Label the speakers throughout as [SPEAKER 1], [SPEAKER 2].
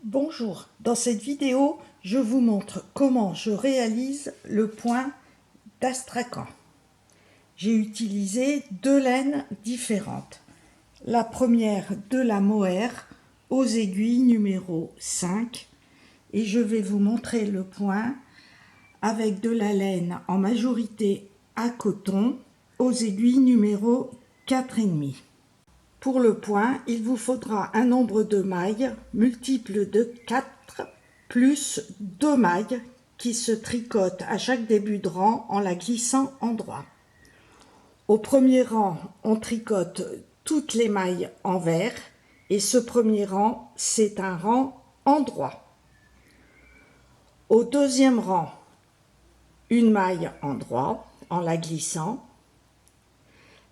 [SPEAKER 1] Bonjour, dans cette vidéo, je vous montre comment je réalise le point d'Astrakhan. J'ai utilisé deux laines différentes. La première de la mohair aux aiguilles numéro 5 et je vais vous montrer le point avec de la laine en majorité à coton aux aiguilles numéro 4,5. Pour le point, il vous faudra un nombre de mailles multiple de 4 plus 2 mailles qui se tricotent à chaque début de rang en la glissant en droit. Au premier rang, on tricote toutes les mailles envers et ce premier rang, c'est un rang en droit. Au deuxième rang, une maille en droit en la glissant.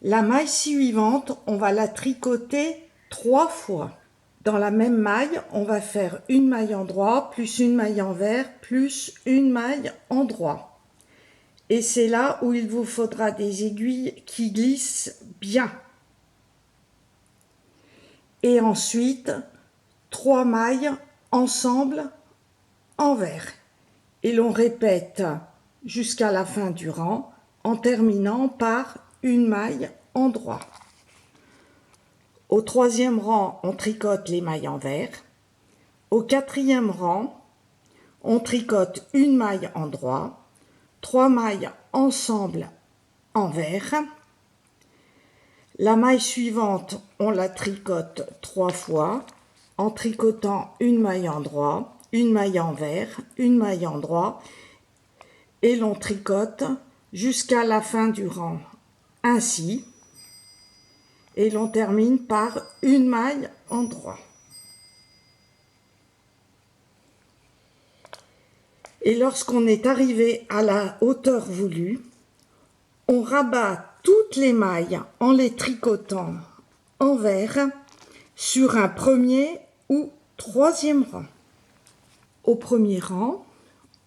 [SPEAKER 1] La maille suivante, on va la tricoter 3 fois. Dans la même maille, on va faire une maille en droit, plus une maille envers, plus une maille en droit. Et c'est là où il vous faudra des aiguilles qui glissent bien. Et ensuite, 3 mailles ensemble envers. Et l'on répète jusqu'à la fin du rang en terminant par une maille en droit. Au troisième rang, on tricote les mailles envers. Au quatrième rang, on tricote une maille en droit, 3 mailles ensemble envers. La maille suivante, on la tricote 3 fois en tricotant une maille en droit, une maille envers, une maille en droit et l'on tricote jusqu'à la fin du rang ainsi et l'on termine par une maille en droit. Et lorsqu'on est arrivé à la hauteur voulue, on rabat toutes les mailles en les tricotant envers sur un premier ou troisième rang. Au premier rang,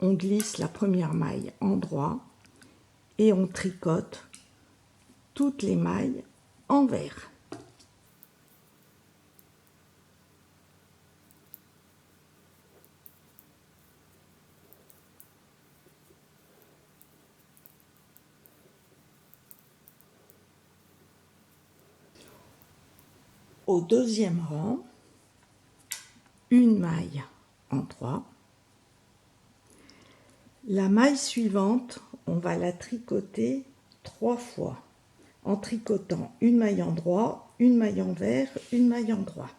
[SPEAKER 1] on glisse la première maille en droit et on tricote toutes les mailles envers. Au deuxième rang, une maille en droit. La maille suivante, on va la tricoter 3 fois en tricotant une maille en droit, une maille envers, une maille en droit.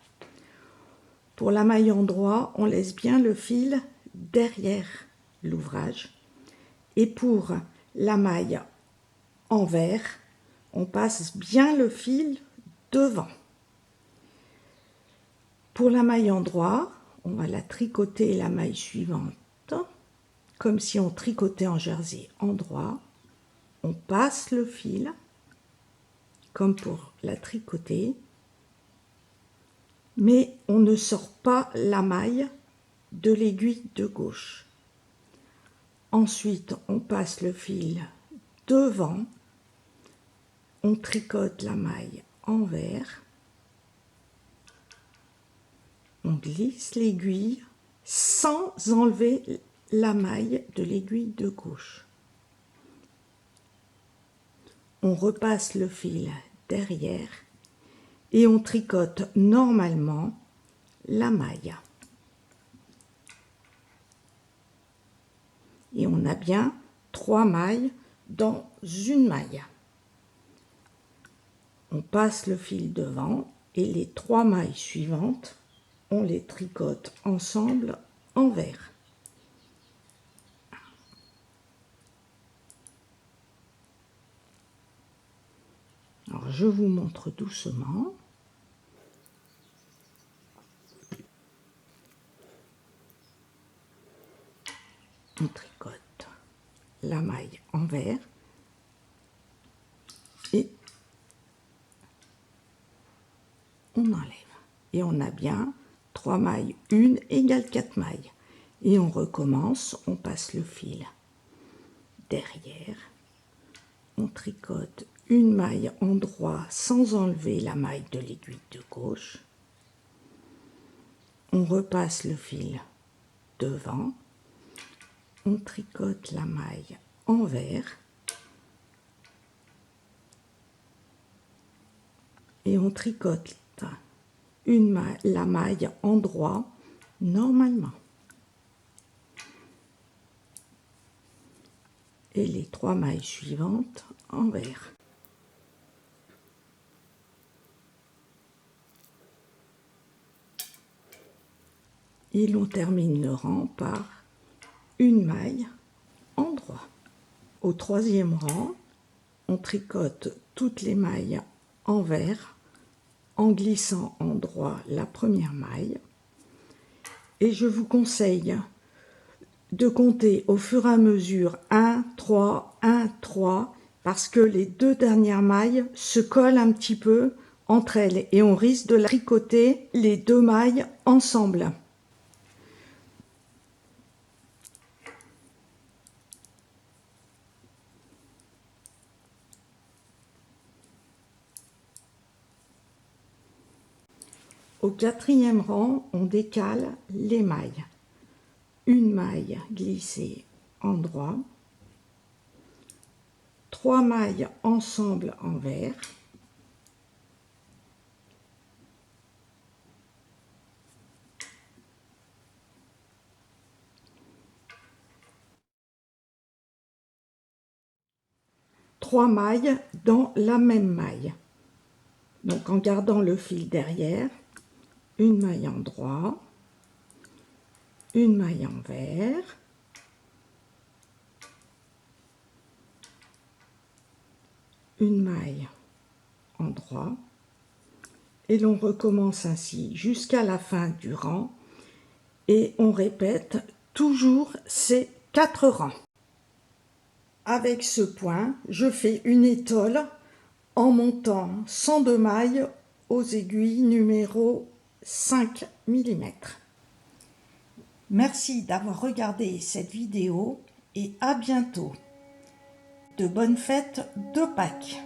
[SPEAKER 1] Pour la maille en droit, on laisse bien le fil derrière l'ouvrage. Et pour la maille envers, on passe bien le fil devant. Pour la maille en droit, on va la tricoter la maille suivante, comme si on tricotait en jersey en droit. On passe le fil, comme pour la tricoter, mais on ne sort pas la maille de l'aiguille de gauche. Ensuite, on passe le fil devant, on tricote la maille envers, on glisse l'aiguille sans enlever la maille de l'aiguille de gauche. On repasse le fil derrière et on tricote normalement la maille. Et on a bien 3 mailles dans une maille. On passe le fil devant et les 3 mailles suivantes, on les tricote ensemble envers. Alors je vous montre doucement. On tricote la maille envers et on enlève. Et on a bien 3 mailles, 1 égale 4 mailles. Et on recommence, on passe le fil derrière, on tricote une maille en droit sans enlever la maille de l'aiguille de gauche. On repasse le fil devant, on tricote la maille envers et on tricote la maille en droit normalement. Et les 3 mailles suivantes envers. Et l'on termine le rang par une maille en droit. Au 3e rang, on tricote toutes les mailles envers en glissant en droit la première maille. Et je vous conseille de compter au fur et à mesure 1, 3, 1, 3, parce que les 2 dernières mailles se collent un petit peu entre elles et on risque de tricoter les 2 mailles ensemble. Au 4e rang, on décale les mailles. Une maille glissée en droit, 3 mailles ensemble envers, trois mailles dans la même maille. Donc en gardant le fil derrière, une maille en droit, une maille envers, une maille en droit, et l'on recommence ainsi jusqu'à la fin du rang et on répète toujours ces 4 rangs. Avec ce point, je fais une étole en montant 102 mailles aux aiguilles numéro 5 mm. Merci d'avoir regardé cette vidéo et à bientôt. De bonnes fêtes de Pâques.